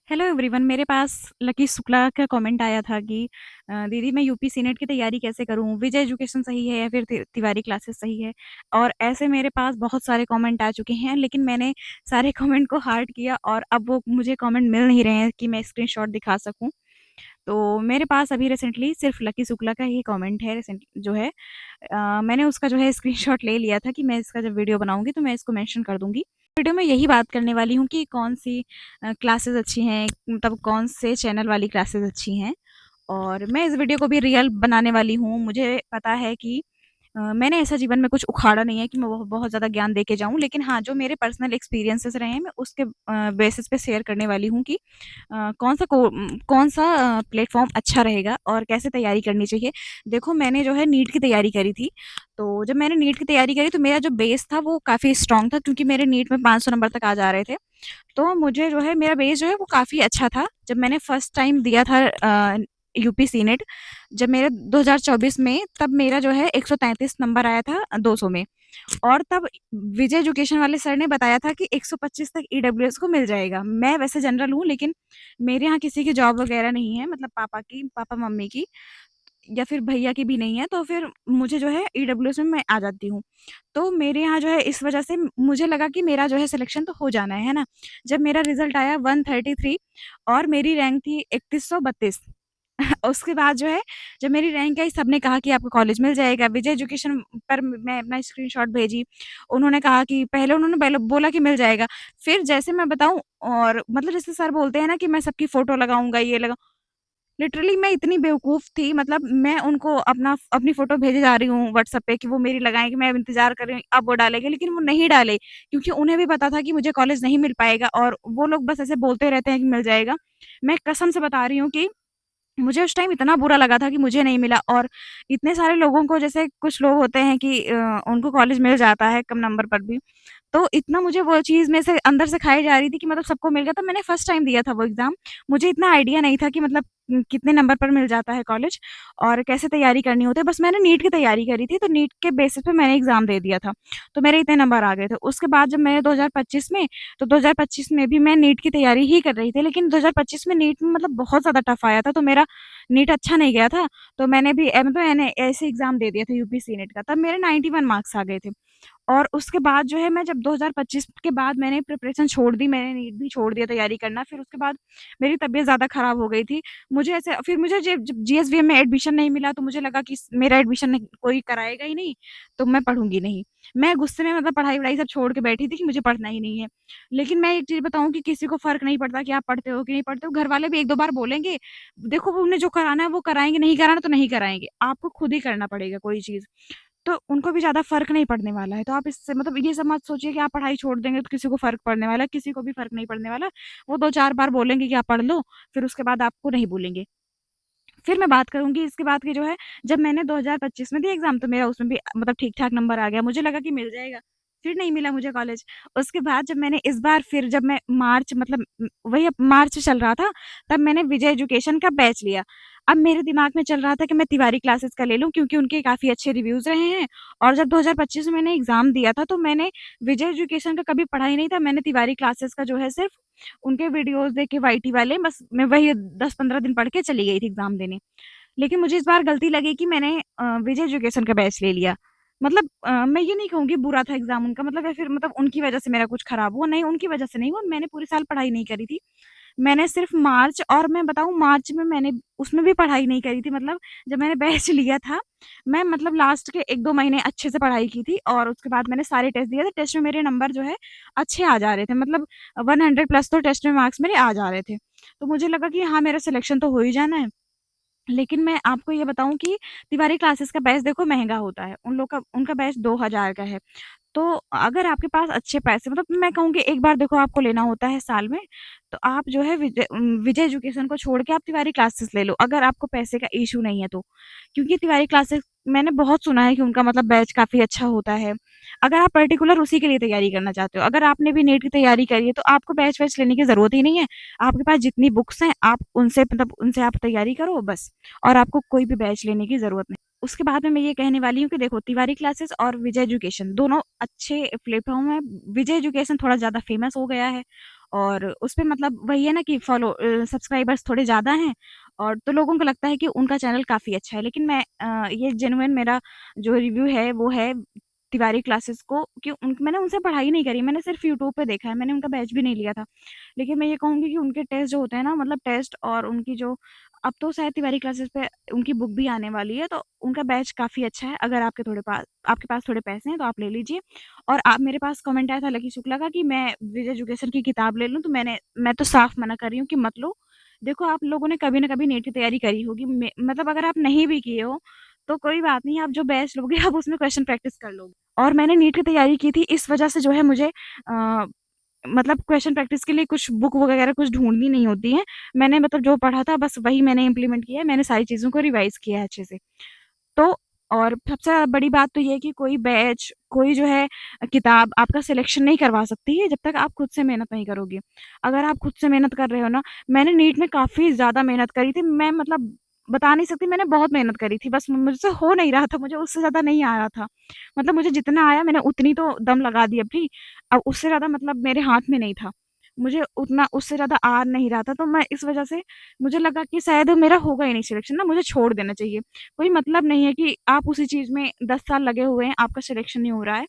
Hello everyone, मेरे पास lucky Shukla का comment आया था कि दीदी मैं यूपी सीनेट की तैयारी कैसे करूं? विजय एजुकेशन सही है या फिर तिवारी क्लासेस सही है? और ऐसे मेरे पास बहुत सारे कमेंट आ चुके हैं, लेकिन मैंने सारे कमेंट को हार्ट किया और अब वो मुझे कमेंट मिल नहीं रहे हैं कि मैं स्क्रीनशॉट दिखा सकूं। तो मेरे पास अभी रिसेंटली सिर्फ लकी शुक्ला का ही कमेंट है रिसेंट जो है। मैंने उसका जो है स्क्रीनशॉट ले लिया था कि मैं इसका जब वीडियो बनाऊंगी तो मैं इसको मेंशन कर दूंगी। वीडियो में यही बात करने वाली हूँ कि कौन सी क्लासेस अच्छी हैं, मतलब कौन से चैनल वाली क्लासेस अच्छी हैं। और मैं इस वीडियो को भी रियल बनाने वाली हूँ। मुझे पता है कि मैंने ऐसा जीवन में कुछ उखाड़ा नहीं है कि मैं बहुत ज़्यादा ज्ञान दे के जाऊँ, लेकिन हाँ, जो मेरे पर्सनल एक्सपीरियंसेस रहे हैं, मैं उसके बेसिस पे शेयर करने वाली हूँ कि कौन-सा प्लेटफ़ॉर्म अच्छा रहेगा और कैसे तैयारी करनी चाहिए। देखो, मैंने जो है नीट की तैयारी करी थी, तो जब मैंने नीट की तैयारी करी तो मेरा जो बेस था वो काफ़ी स्ट्रॉन्ग था, क्योंकि मेरे नीट में 500 नंबर तक आ जा रहे थे। तो मुझे जो है मेरा बेस जो है वो काफ़ी अच्छा था। जब मैंने फर्स्ट टाइम दिया था यूपी सीनेट, जब मेरे 2024 में, तब मेरा जो है 133 नंबर आया था 200 में। और तब विजय एजुकेशन वाले सर ने बताया था कि 125 तक ईडब्ल्यूएस को मिल जाएगा। मैं वैसे जनरल हूँ, लेकिन मेरे यहाँ किसी की जॉब वगैरह नहीं है, मतलब पापा-मम्मी की या फिर भैया की भी नहीं है, तो फिर मुझे जो है ईडब्ल्यूएस में मैं आ जाती हूँ। तो मेरे यहाँ जो है इस वज़ह से मुझे लगा कि मेरा जो है सिलेक्शन तो हो जाना है ना? जब मेरा रिज़ल्ट आया 133 और मेरी रैंक थी 3132। उसके बाद जो है, जब मेरी रैंक आई, सबने कहा कि आपको कॉलेज मिल जाएगा। विजय एजुकेशन पर मैं अपना स्क्रीनशॉट भेजी। उन्होंने कहा कि पहले बोला कि मिल जाएगा। फिर जैसे मैं बताऊँ, और मतलब जैसे सर बोलते हैं ना कि मैं सबकी फ़ोटो लगाऊँगा, ये लगा लिटरली मैं इतनी बेवकूफ़ थी, मतलब मैं उनको अपनी फ़ोटो भेजे जा रही हूँ व्हाट्सएप पे कि वो मेरी लगाएँगे, मैं अब इंतज़ार कर रही हूँ अब वो डालेंगे, लेकिन वो नहीं डाले, क्योंकि उन्हें भी पता था कि मुझे कॉलेज नहीं मिल पाएगा और वो लोग बस ऐसे बोलते रहते हैं कि मिल जाएगा। मैं कसम से बता रही हूँ कि मुझे उस टाइम इतना बुरा लगा था कि मुझे नहीं मिला, और इतने सारे लोगों को, जैसे कुछ लोग होते हैं कि उनको कॉलेज मिल जाता है कम नंबर पर भी। तो इतना मुझे वो चीज़ में से अंदर से खाई जा रही थी कि मतलब सबको मिल गया था। मैंने फर्स्ट टाइम दिया था वो एग्ज़ाम। मुझे इतना आइडिया नहीं था कि मतलब कितने नंबर पर मिल जाता है कॉलेज और कैसे तैयारी करनी होती है। बस मैंने नीट की तैयारी करी थी, तो नीट के बेसिस पे मैंने एग्ज़ाम दे दिया था। तो मेरे इतने नंबर आ गए थे। उसके बाद जब मैंने 2025 में, तो 2025 में भी मैं नीट की तैयारी ही कर रही थी, लेकिन 2025 में नीट में मतलब बहुत ज़्यादा टफ़ आया था, तो मेरा नीट अच्छा नहीं गया था। तो मैंने भी मतलब मैंने ऐसे एग्ज़ाम दे दिया था यूपी सीनेट का, तब मेरे 91 मार्क्स आ गए थे। और उसके बाद जो है, मैं जब 2025 के बाद मैंने प्रिपरेशन छोड़ दी, मैंने नीट भी छोड़ दिया तैयारी करना। फिर उसके बाद मेरी तबीयत ज़्यादा ख़राब हो गई थी। मुझे ऐसे फिर मुझे जब जीएसवीएम में एडमिशन नहीं मिला, तो मुझे लगा कि मेरा एडमिशन नहीं, कोई कराएगा ही नहीं, तो मैं पढ़ूँगी नहीं। मैं गुस्से में मतलब पढ़ाई-वढ़ाई सब छोड़ के बैठी थी कि मुझे पढ़ना ही नहीं है। लेकिन मैं एक चीज़ बताऊँ कि किसी को फ़र्क नहीं पड़ता कि आप पढ़ते हो कि नहीं पढ़ते हो। घर वाले भी 1-2 बार बोलेंगे, देखो वो उन्हें जो कराना है वो कराएँगे, नहीं कराना तो नहीं कराएँगे। आपको खुद ही करना पड़ेगा कोई चीज़। तो उनको भी ज़्यादा फ़र्क नहीं पड़ने वाला है। तो आप इससे मतलब ये सब मत सोचिए कि आप पढ़ाई छोड़ देंगे तो किसी को फ़र्क पड़ने वाला है, किसी को भी फ़र्क नहीं पड़ने वाला। वो 2-4 बार बोलेंगे कि आप पढ़ लो, फिर उसके बाद आपको नहीं बोलेंगे। फिर मैं बात करूँगी इसके बाद की जो है, जब मैंने 2025 में दिया एग्ज़ाम, तो मेरा उसमें भी मतलब ठीक-ठाक नंबर आ गया। मुझे लगा कि मिल जाएगा, फिर नहीं मिला मुझे कॉलेज। उसके बाद जब मैंने इस बार फिर जब मैं मार्च मतलब वही अब मार्च चल रहा था, तब मैंने विजय एजुकेशन का बैच लिया। अब मेरे दिमाग में चल रहा था कि मैं तिवारी क्लासेस का ले लूँ, क्योंकि उनके काफ़ी अच्छे रिव्यूज़ रहे हैं। और जब 2025 में मैंने एग्ज़ाम दिया था, तो मैंने विजय एजुकेशन का कभी पढ़ा ही नहीं था। मैंने तिवारी क्लासेस का जो है सिर्फ़ उनके वीडियोज़ देखे वाईटी वाले, बस मैं वही 10-15 दिन पढ़ के चली गई थी एग्ज़ाम देने। लेकिन मुझे इस बार गलती लगी कि मैंने विजय एजुकेशन का बैच ले लिया। मतलब मैं ये नहीं कहूँगी बुरा था एग्ज़ाम उनका, मतलब या फिर मतलब उनकी वज़ह से मेरा कुछ ख़राब हुआ, नहीं उनकी वज़ह से नहीं हुआ, मैंने पूरे साल पढ़ाई नहीं करी थी। मैंने सिर्फ़ मार्च, और मैं बताऊँ मार्च में मैंने उसमें भी पढ़ाई नहीं करी थी, मतलब जब मैंने बैच लिया था, मैं मतलब लास्ट के 1-2 महीने अच्छे से पढ़ाई की थी, और उसके बाद मैंने सारे टेस्ट दिए थे। टेस्ट में मेरे नंबर जो है अच्छे आ जा रहे थे, मतलब 100 प्लस तो टेस्ट में मार्क्स मेरे आ जा रहे थे। तो मुझे लगा कि हाँ, मेरा सिलेक्शन तो हो ही जाना है। लेकिन मैं आपको ये बताऊँ कि तिवारी क्लासेस का बैच देखो महँगा होता है। उनका बैच 2000 का है। तो अगर आपके पास अच्छे पैसे, मतलब मैं कहूँगी एक बार देखो आपको लेना होता है साल में, तो आप जो है विजय एजुकेशन को छोड़ के आप तिवारी क्लासेस ले लो, अगर आपको पैसे का इश्यू नहीं है तो। क्योंकि तिवारी क्लासेस मैंने बहुत सुना है कि उनका मतलब बैच काफ़ी अच्छा होता है। अगर आप पर्टिकुलर उसी के लिए तैयारी करना चाहते हो, अगर आपने भी नीट की तैयारी करी है, तो आपको बैच-वैच लेने की ज़रूरत ही नहीं है। आपके पास जितनी बुक्स हैं, आप उनसे मतलब उनसे आप तैयारी करो बस, और आपको कोई भी बैच लेने की ज़रूरत नहीं। उसके बाद में मैं ये कहने वाली हूँ कि देखो, तिवारी क्लासेस और विजय एजुकेशन दोनों अच्छे प्लेटफ़ॉर्म हैं। विजय एजुकेशन थोड़ा ज़्यादा फ़ेमस हो गया है, और उसपे मतलब वही है ना कि सब्सक्राइबर्स थोड़े ज़्यादा हैं और तो लोगों को लगता है कि उनका चैनल काफ़ी अच्छा है। लेकिन ये जेन्युइन मेरा जो रिव्यू है वो है तिवारी क्लासेस को कि उन मैंने उनसे पढ़ाई नहीं करी, मैंने सिर्फ़ यूट्यूब पे देखा है, मैंने उनका बैच भी नहीं लिया था। लेकिन मैं ये कहूँगी कि उनके टेस्ट जो होते हैं ना मतलब टेस्ट और उनकी जो अब तो शायद तिवारी क्लासेस पे उनकी बुक भी आने वाली है, तो उनका बैच काफ़ी अच्छा है। अगर आपके पास थोड़े पैसे हैं तो आप ले लीजिए। और आप मेरे पास कमेंट आया था लकी शुक्ला का कि मैं विजय एजुकेशन की किताब ले लूँ, तो मैं तो साफ मना कर रही हूँ कि मत लो। देखो आप लोगों ने कभी न कभी नीट की तैयारी करी होगी मतलब अगर आप नहीं भी किए हो, तो कोई बात नहीं, आप जो बैच लोगे आप उसमें क्वेश्चन प्रैक्टिस कर लोगे। और मैंने नीट की तैयारी की थी इस वजह से जो है मुझे मतलब क्वेश्चन प्रैक्टिस के लिए कुछ बुक वगैरह कुछ ढूँढनी नहीं होती है। मैंने मतलब जो पढ़ा था बस वही मैंने इम्प्लीमेंट किया है, मैंने सारी चीज़ों को रिवाइज़ किया है अच्छे से। तो और सबसे बड़ी बात तो ये है कि कोई बैच, कोई जो है किताब आपका सिलेक्शन नहीं करवा सकती है जब तक आप खुद से मेहनत नहीं करोगे। अगर आप खुद से मेहनत कर रहे हो ना, मैंने नीट में काफ़ी ज़्यादा मेहनत करी थी। मैं मतलब बता नहीं सकती मैंने बहुत मेहनत करी थी, बस मुझसे हो नहीं रहा था, मुझे उससे ज़्यादा नहीं आ रहा था। मतलब मुझे जितना आया मैंने उतनी तो दम लगा दी अपनी, अब उससे ज़्यादा मतलब मेरे हाथ में नहीं था। मुझे उतना उससे ज़्यादा आ नहीं रहा था, तो मैं इस वज़ह से मुझे लगा कि शायद मेरा होगा ही नहीं सिलेक्शन ना, मुझे छोड़ देना चाहिए। कोई मतलब नहीं है कि आप उसी चीज़ में 10 साल लगे हुए हैं, आपका सिलेक्शन नहीं हो रहा है।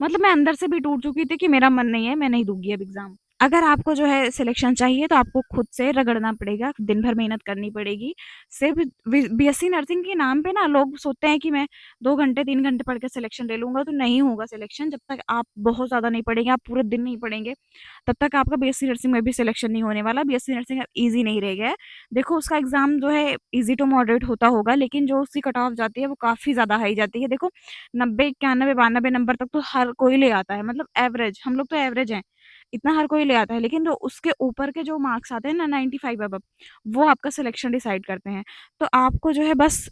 मतलब मैं अंदर से भी टूट चुकी थी कि मेरा मन नहीं है, मैं नहीं दूँगी अब एग्ज़ाम। अगर आपको जो है सिलेक्शन चाहिए तो आपको खुद से रगड़ना पड़ेगा, दिन भर मेहनत करनी पड़ेगी। सिर्फ़ बीएससी नर्सिंग के नाम पे ना लोग सोचते हैं कि मैं 2 घंटे 3 घंटे पढ़ के सिलेक्शन ले लूँगा, तो नहीं होगा सिलेक्शन जब तक आप बहुत ज़्यादा नहीं पढ़ेंगे, आप पूरे दिन नहीं पढ़ेंगे, तब तक आपका बीएससी नर्सिंग में भी सिलेक्शन नहीं होने वाला। बीएससी नर्सिंग अब ईज़ी नहीं रह गया है। देखो उसका एग्ज़ाम जो है ईज़ी टू मॉडरेट होता होगा, लेकिन जो उसकी कट ऑफ जाती है वो काफ़ी ज़्यादा हाई जाती है। देखो 90, 91, 92 नंबर तक तो हर कोई ले आता है, मतलब एवरेज, हम लोग तो एवरेज हैं। इतना हर कोई ले आता है, लेकिन जो उसके ऊपर के जो मार्क्स आते हैं ना 95 अबव, वो आपका सिलेक्शन डिसाइड करते हैं। तो आपको जो है बस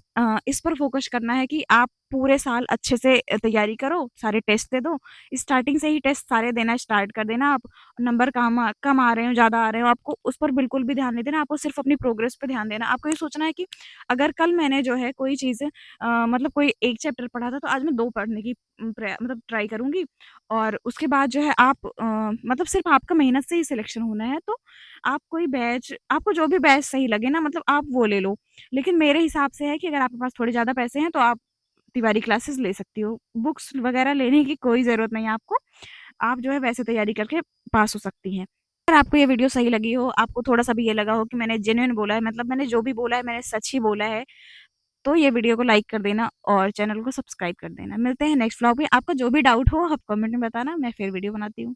इस पर फ़ोकस करना है कि आप पूरे साल अच्छे से तैयारी करो, सारे टेस्ट दे दो। स्टार्टिंग से ही टेस्ट सारे देना स्टार्ट कर देना आप। नंबर कम आ रहे हो, ज़्यादा आ रहे हो, आपको उस पर बिल्कुल भी ध्यान नहीं देना, आपको सिर्फ़ अपनी प्रोग्रेस पे ध्यान देना। आपको ये सोचना है कि अगर कल मैंने जो है कोई चीज़ मतलब कोई 1 चैप्टर पढ़ा था, तो आज मैं 2 पढ़ने की मतलब ट्राई करूँगी। और उसके बाद जो है आप मतलब सिर्फ़ आपका मेहनत से ही सिलेक्शन होना है, तो आप कोई बैच आपको जो भी बैच सही लगे ना मतलब आप वो ले लो। लेकिन मेरे हिसाब से है कि अगर आपके पास थोड़े ज़्यादा पैसे हैं, तो आप तिवारी क्लासेस ले सकती हो। बुक्स वग़ैरह लेने की कोई ज़रूरत नहीं है आपको। आप जो है वैसे तैयारी करके पास हो सकती हैं। अगर आपको ये वीडियो सही लगी हो, आपको थोड़ा-सा भी ये लगा हो कि मैंने जेन्युइन बोला है, मतलब मैंने जो भी बोला है मैंने सच ही बोला है, तो ये वीडियो को लाइक कर देना और चैनल को सब्सक्राइब कर देना। मिलते हैं नेक्स्ट व्लॉग में। आपका जो भी डाउट हो आप कमेंट में बताना, मैं फिर वीडियो बनाती हूँ।